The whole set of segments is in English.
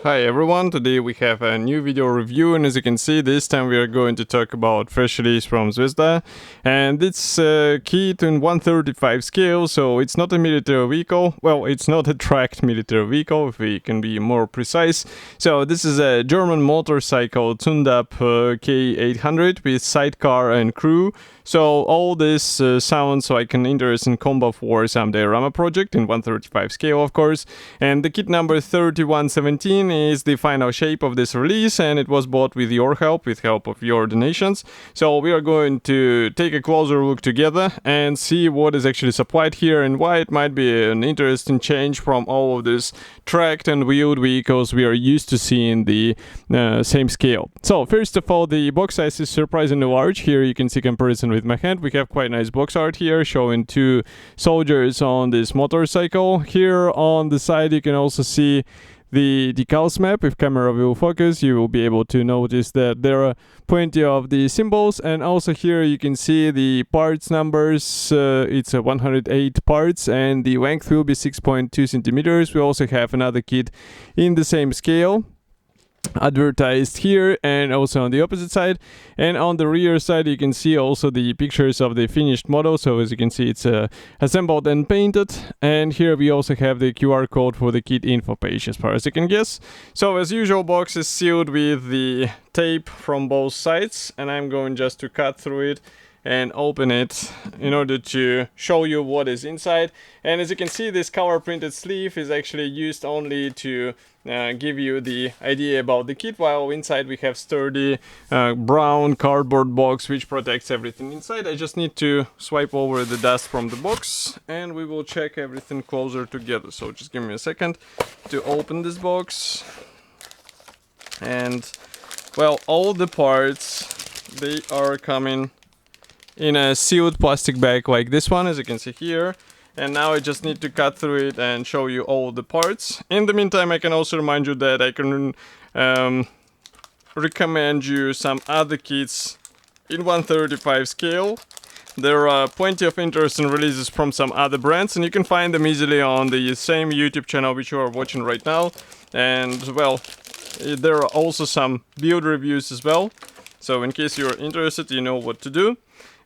Hi everyone, today we have a new video review, and as you can see, this time we are going to talk about fresh release from Zvezda, and it's a kit in 1/35 scale, so it's not a military vehicle. Well, it's not a tracked military vehicle, if we can be more precise. So this is a German motorcycle Zundapp K800 with sidecar and crew. So all this sounds like an interesting combo for some diorama project in 1/35 scale, of course. And the kit number 3117 is the final shape of this release, and it was bought with your help, with help of your donations. So we are going to take a closer look together and see what is actually supplied here and why it might be an interesting change from all of these tracked and wheeled vehicles we are used to seeing the same scale. So first of all, the box size is surprisingly large. Here you can see comparison with my hand. We have quite nice box art here showing two soldiers on this motorcycle. Here on the side you can also see the decals map. If camera will focus, you will be able to notice that there are plenty of the symbols, and also here you can see the parts numbers. It's 108 parts and the length will be 6.2 centimeters. We also have another kit in the same scale advertised here and also on the opposite side, and on the rear side you can see also the pictures of the finished model. So as you can see, it's assembled and painted, and here we also have the QR code for the kit info page as far as you can guess. So as usual, box is sealed with the tape from both sides, and I'm going just to cut through it and open it in order to show you what is inside. And as you can see, this color printed sleeve is actually used only to give you the idea about the kit, while inside we have sturdy brown cardboard box which protects everything inside. I just need to swipe over the dust from the box and we will check everything closer together. So just give me a second to open this box. And well, all the parts, they are coming in a sealed plastic bag like this one, as you can see here. And now I just need to cut through it and show you all the parts. In the meantime, I can also remind you that I can recommend you some other kits in 1/35 scale. There are plenty of interesting releases from some other brands, and you can find them easily on the same YouTube channel which you are watching right now. And well, there are also some build reviews as well. So in case you're interested, you know what to do.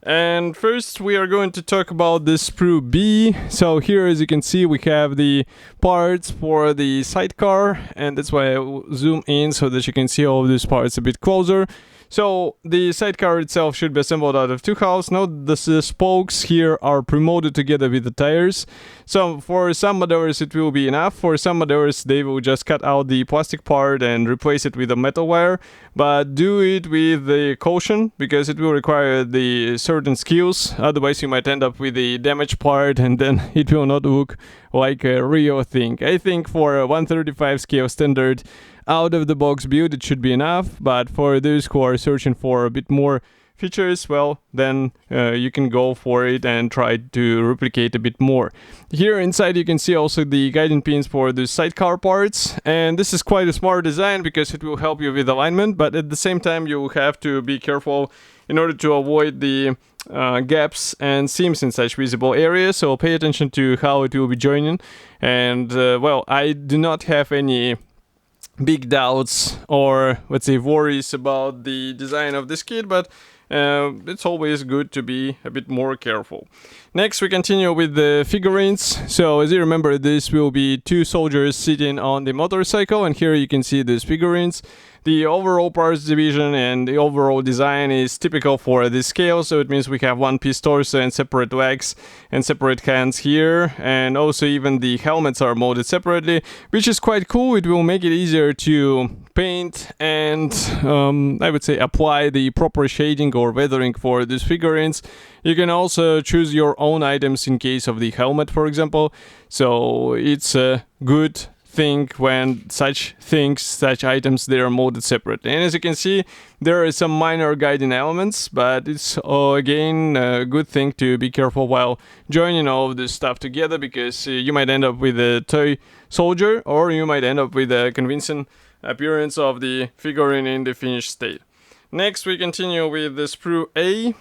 And first we are going to talk about the Sprew B. So here, as you can see, we have the parts for the sidecar, and that's why I will zoom in so that you can see all of these parts a bit closer. So the sidecar itself should be assembled out of two halves. Note the spokes here are pre-molded together with the tires. So for some models it will be enough. For some models they will just cut out the plastic part and replace it with a metal wire. But do it with the caution, because it will require the certain skills. Otherwise you might end up with the damaged part and then it will not look like a real thing. I think for a 1/35 scale standard out of the box build it should be enough, but for those who are searching for a bit more features, well, then you can go for it and try to replicate a bit more. Here inside you can see also the guiding pins for the sidecar parts, and this is quite a smart design because it will help you with alignment, but at the same time you will have to be careful in order to avoid the gaps and seams in such visible areas. So pay attention to how it will be joining. And well, I do not have any big doubts or, let's say, worries about the design of this kit, but it's always good to be a bit more careful. Next we continue with the figurines. So as you remember, this will be two soldiers sitting on the motorcycle, and here you can see these figurines. The overall parts division and the overall design is typical for this scale, so it means we have one piece torso and separate legs and separate hands here, and also even the helmets are molded separately, which is quite cool. It will make it easier to paint and I would say apply the proper shading or weathering for these figurines. You can also choose your own items in case of the helmet, for example, so it's a good thing when such items, they are molded separately. And as you can see, there are some minor guiding elements, but it's again a good thing to be careful while joining all of this stuff together, because you might end up with a toy soldier, or you might end up with a convincing appearance of the figurine in the finished state. Next we continue with the Sprew A.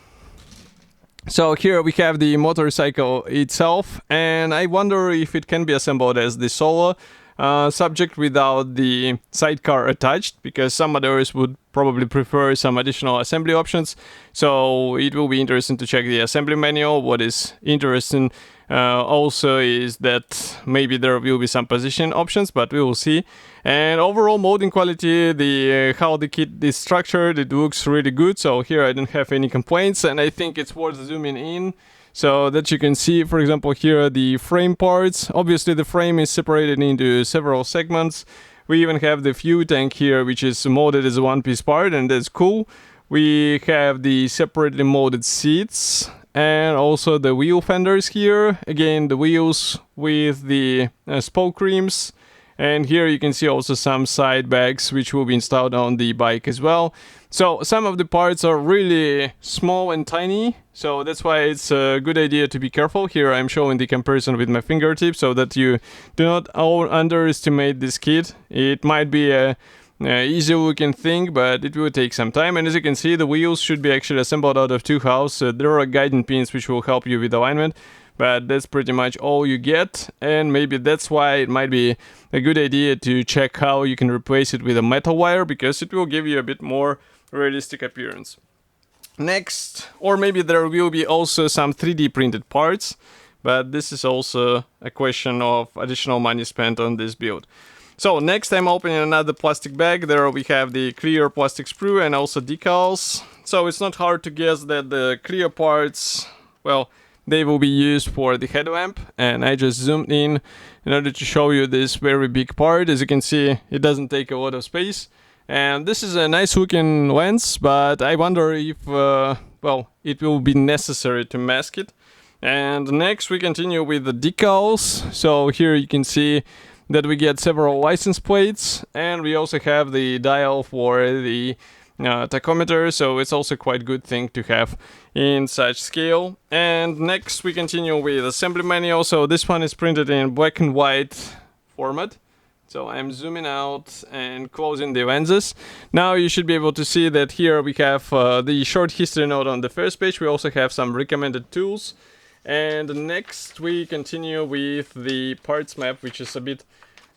So here we have the motorcycle itself, and I wonder if it can be assembled as the solo subject without the sidecar attached, because some others would probably prefer some additional assembly options. So it will be interesting to check the assembly manual. What is interesting also is that maybe there will be some position options, but we will see. And overall molding quality, the how the kit is structured, it looks really good. So here I don't have any complaints, and I think it's worth zooming in so that you can see, for example, here the frame parts. Obviously the frame is separated into several segments. We even have the fuel tank here, which is molded as a one-piece part, and that's cool. We have the separately molded seats and also the wheel fenders here. Again, the wheels with the spoke rims. And here you can see also some side bags which will be installed on the bike as well. So some of the parts are really small and tiny, so that's why it's a good idea to be careful. Here I'm showing the comparison with my fingertips so that you do not underestimate this kit. It might be a easy looking thing, but it will take some time. And as you can see, the wheels should be actually assembled out of two halves. There are guiding pins which will help you with alignment, but that's pretty much all you get. And maybe that's why it might be a good idea to check how you can replace it with a metal wire, because it will give you a bit more realistic appearance. Next, or maybe there will be also some 3D printed parts, but this is also a question of additional money spent on this build. So next I'm opening another plastic bag. There we have the clear plastic sprue and also decals. So it's not hard to guess that the clear parts, well, they will be used for the headlamp, and I just zoomed in order to show you this very big part. As you can see, it doesn't take a lot of space, and this is a nice looking lens, but I wonder if well, it will be necessary to mask it. And next we continue with the decals. So here you can see that we get several license plates, and we also have the dial for the tachometer, so it's also quite good thing to have in such scale. And next we continue with assembly manual. So this one is printed in black and white format. So I'm zooming out and closing the lenses. Now you should be able to see that here we have the short history note on the first page. We also have some recommended tools. And next we continue with the parts map, which is a bit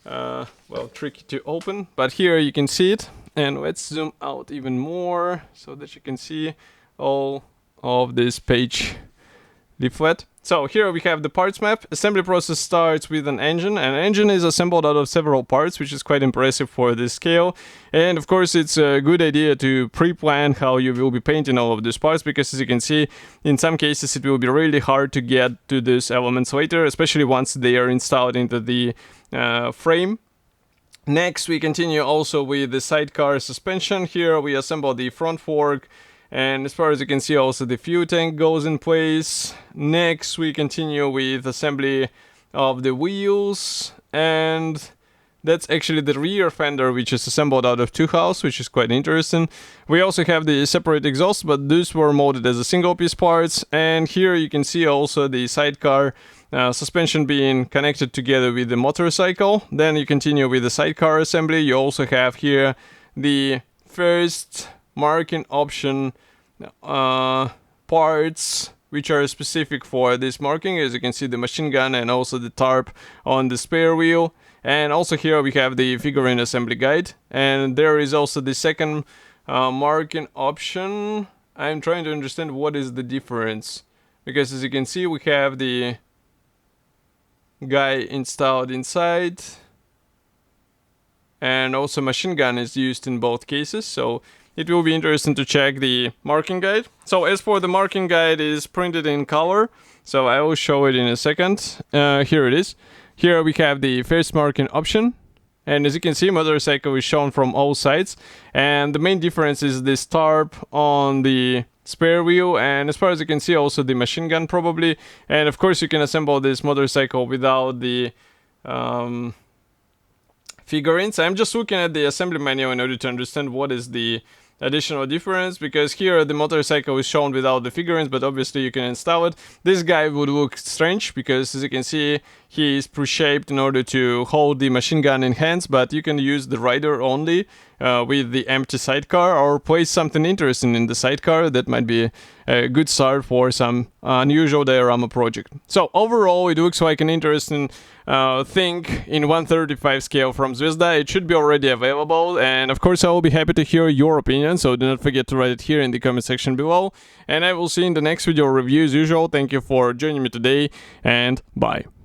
well, tricky to open, but here you can see it. And let's zoom out even more so that you can see all of this page leaflet. So here we have the parts map. Assembly process starts with an engine. An engine is assembled out of several parts, which is quite impressive for this scale. And of course it's a good idea to pre-plan how you will be painting all of these parts, because as you can see, in some cases it will be really hard to get to these elements later, especially once they are installed into the frame. Next we continue also with the sidecar suspension. Here we assemble the front fork, and as far as you can see also the fuel tank goes in place. Next we continue with assembly of the wheels, and that's actually the rear fender, which is assembled out of two halves, which is quite interesting. We also have the separate exhaust, but these were molded as a single piece parts. And here you can see also the sidecar suspension being connected together with the motorcycle. Then you continue with the sidecar assembly. You also have here the first marking option parts which are specific for this marking. As you can see, the machine gun and also the tarp on the spare wheel. And also here we have the figurine assembly guide, and there is also the second marking option. I'm trying to understand what is the difference, because as you can see we have the guy installed inside, and also machine gun is used in both cases, so it will be interesting to check the marking guide. So as for the marking guide, it is printed in color, so I will show it in a second. Here it is. Here we have the first marking option, and as you can see, motorcycle is shown from all sides, and the main difference is this tarp on the spare wheel, and as far as you can see also the machine gun probably. And of course you can assemble this motorcycle without the figurines. I'm just looking at the assembly manual in order to understand what is the additional difference, because here the motorcycle is shown without the figurines, but obviously you can install it. This guy would look strange because, as you can see, he is pre-shaped in order to hold the machine gun in hands, but you can use the rider only with the empty sidecar, or place something interesting in the sidecar. That might be a good start for some unusual diorama project. So overall, it looks like an interesting thing in 1/35 scale from Zvezda. It should be already available, and of course I will be happy to hear your opinion, so do not forget to write it here in the comment section below, and I will see you in the next video review as usual. Thank you for joining me today, and bye.